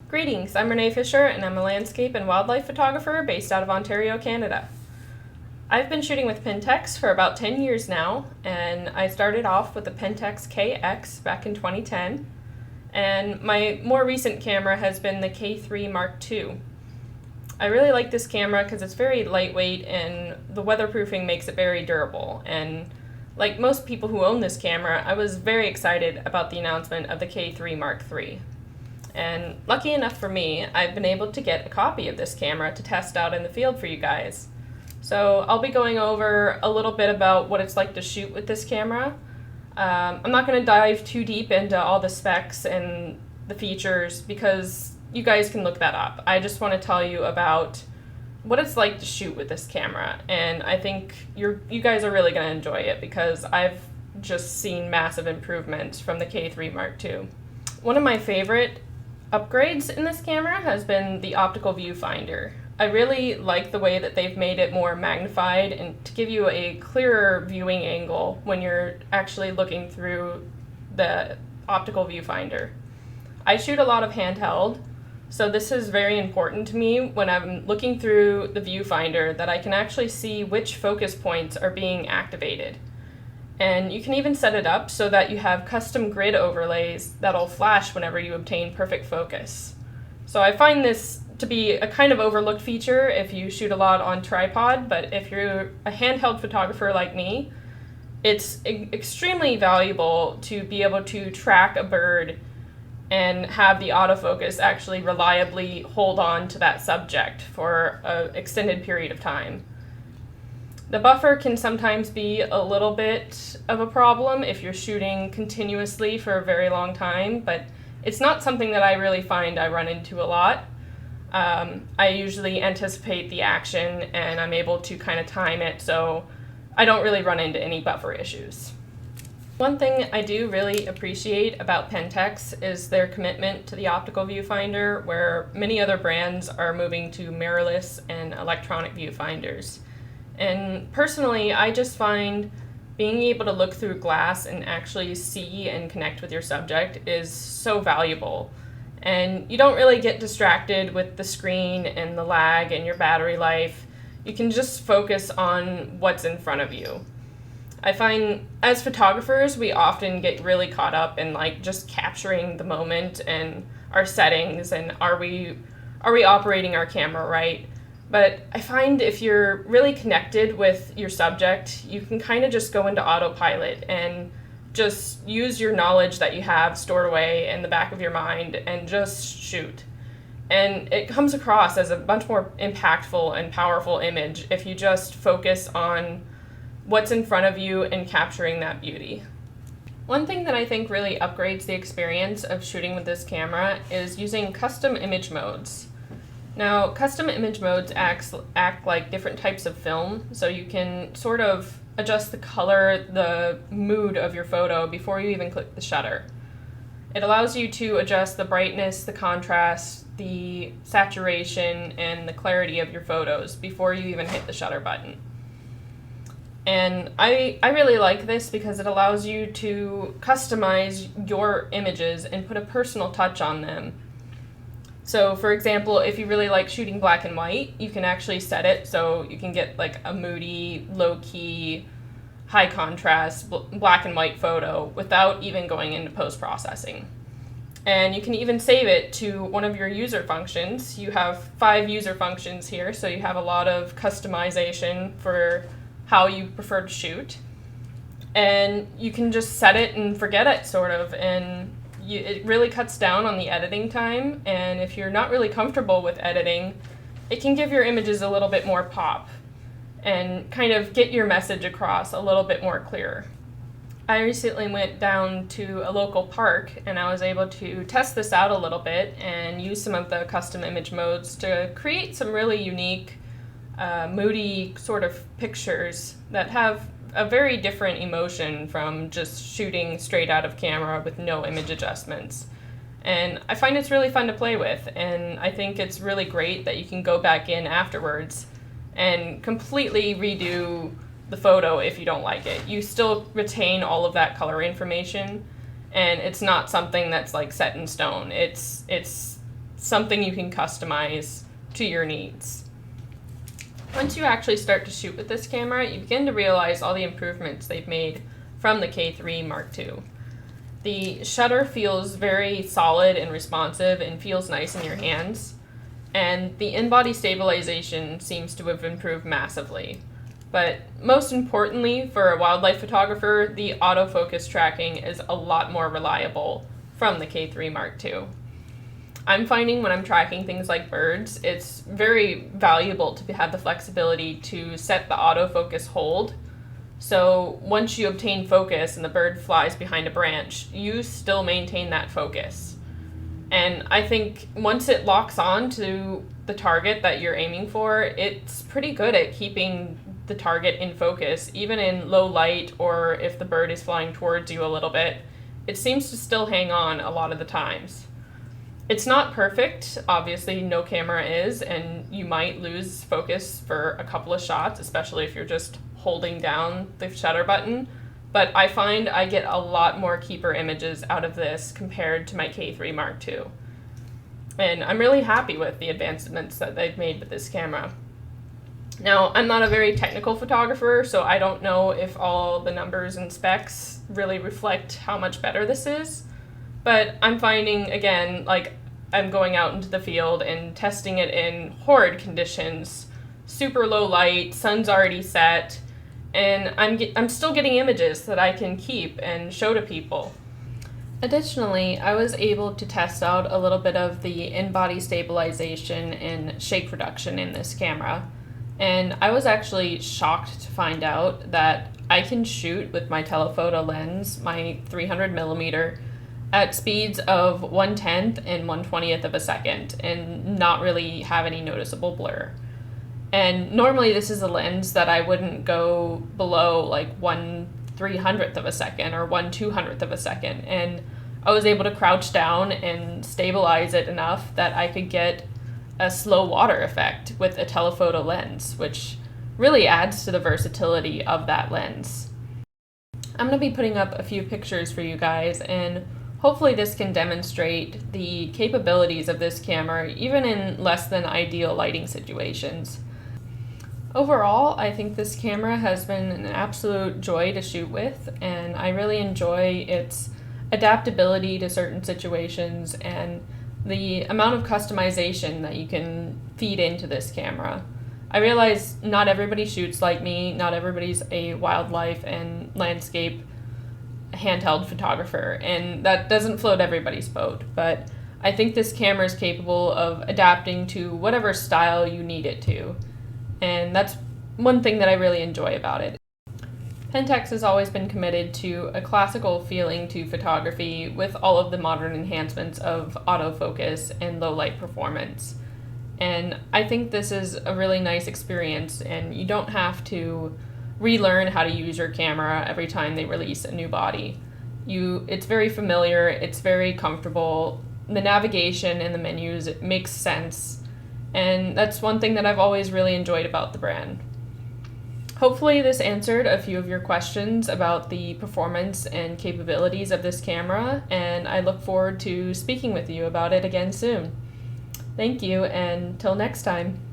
Greetings, I'm Renee Fisher and I'm a landscape and wildlife photographer based out of Ontario, Canada. I've been shooting with Pentax for about 10 years now, and I started off with the Pentax KX back in 2010, and my more recent camera has been the K3 Mark II. I really like this camera because it's very lightweight and the weatherproofing makes it very durable, and like most people who own this camera, I was very excited about the announcement of the K3 Mark III. And lucky enough for me, I've been able to get a copy of this camera to test out in the field for you guys. So I'll be going over a little bit about what it's like to shoot with this camera. I'm not going to dive too deep into all the specs and the features because you guys can look that up. I just want to tell you about what it's like to shoot with this camera, and I think you guys are really going to enjoy it because I've just seen massive improvements from the K3 Mark II. One of my favorite upgrades in this camera has been the optical viewfinder. I really like the way that they've made it more magnified and to give you a clearer viewing angle when you're actually looking through the optical viewfinder. I shoot a lot of handheld, so this is very important to me when I'm looking through the viewfinder that I can actually see which focus points are being activated. And you can even set it up so that you have custom grid overlays that'll flash whenever you obtain perfect focus. So I find this to be a kind of overlooked feature if you shoot a lot on tripod, but if you're a handheld photographer like me, it's extremely valuable to be able to track a bird and have the autofocus actually reliably hold on to that subject for an extended period of time. The buffer can sometimes be a little bit of a problem if you're shooting continuously for a very long time, but it's not something that I really find I run into a lot. I usually anticipate the action and I'm able to kind of time it, so I don't really run into any buffer issues. One thing I do really appreciate about Pentax is their commitment to the optical viewfinder, where many other brands are moving to mirrorless and electronic viewfinders. And personally, I just find being able to look through glass and actually see and connect with your subject is so valuable. And you don't really get distracted with the screen and the lag and your battery life. You can just focus on what's in front of you. I find as photographers, we often get really caught up in like just capturing the moment and our settings and are we operating our camera right? But I find if you're really connected with your subject, you can kind of just go into autopilot and just use your knowledge that you have stored away in the back of your mind and just shoot. And it comes across as a much more impactful and powerful image if you just focus on what's in front of you and capturing that beauty. One thing that I think really upgrades the experience of shooting with this camera is using custom image modes. Now, custom image modes act like different types of film, so you can sort of adjust the color, the mood of your photo before you even click the shutter. It allows you to adjust the brightness, the contrast, the saturation, and the clarity of your photos before you even hit the shutter button. And I really like this because it allows you to customize your images and put a personal touch on them. So for example, if you really like shooting black and white, you can actually set it so you can get like a moody, low-key, high contrast black and white photo without even going into post-processing. And you can even save it to one of your user functions. You have 5 user functions here, so you have a lot of customization for how you prefer to shoot. And you can just set it and forget it, sort of, and it really cuts down on the editing time, and if you're not really comfortable with editing, it can give your images a little bit more pop and kind of get your message across a little bit more clear. I recently went down to a local park and I was able to test this out a little bit and use some of the custom image modes to create some really unique, moody sort of pictures that have a very different emotion from just shooting straight out of camera with no image adjustments. And I find it's really fun to play with, and I think it's really great that you can go back in afterwards and completely redo the photo if you don't like it. You still retain all of that color information, and it's not something that's like set in stone. It's something you can customize to your needs. Once you actually start to shoot with this camera, you begin to realize all the improvements they've made from the K3 Mark II. The shutter feels very solid and responsive and feels nice in your hands, and the in-body stabilization seems to have improved massively. But most importantly, for a wildlife photographer, the autofocus tracking is a lot more reliable from the K3 Mark II. I'm finding when I'm tracking things like birds, it's very valuable to have the flexibility to set the autofocus hold. So once you obtain focus and the bird flies behind a branch, you still maintain that focus. And I think once it locks on to the target that you're aiming for, it's pretty good at keeping the target in focus, even in low light or if the bird is flying towards you a little bit. It seems to still hang on a lot of the times. It's not perfect, obviously no camera is, and you might lose focus for a couple of shots, especially if you're just holding down the shutter button, but I find I get a lot more keeper images out of this compared to my K3 Mark II. And I'm really happy with the advancements that they've made with this camera. Now, I'm not a very technical photographer, so I don't know if all the numbers and specs really reflect how much better this is. But I'm finding, again, like I'm going out into the field and testing it in horrid conditions, super low light, sun's already set, and I'm still getting images that I can keep and show to people. Additionally, I was able to test out a little bit of the in-body stabilization and shake reduction in this camera, and I was actually shocked to find out that I can shoot with my telephoto lens, my 300mm, at speeds of 1/10 and 1/20th of a second and not really have any noticeable blur. And normally this is a lens that I wouldn't go below like 1/300th of a second or 1/200th of a second. And I was able to crouch down and stabilize it enough that I could get a slow water effect with a telephoto lens, which really adds to the versatility of that lens. I'm going to be putting up a few pictures for you guys, and hopefully this can demonstrate the capabilities of this camera even in less than ideal lighting situations. Overall, I think this camera has been an absolute joy to shoot with, and I really enjoy its adaptability to certain situations and the amount of customization that you can feed into this camera. I realize not everybody shoots like me, not everybody's a wildlife and landscape handheld photographer, and that doesn't float everybody's boat, but I think this camera is capable of adapting to whatever style you need it to, and that's one thing that I really enjoy about it. Pentax has always been committed to a classical feeling to photography with all of the modern enhancements of autofocus and low light performance, and I think this is a really nice experience, and you don't have to relearn how to use your camera every time they release a new body. It's very familiar, it's very comfortable, the navigation and the menus, it makes sense, and that's one thing that I've always really enjoyed about the brand. Hopefully this answered a few of your questions about the performance and capabilities of this camera, and I look forward to speaking with you about it again soon. Thank you, and till next time.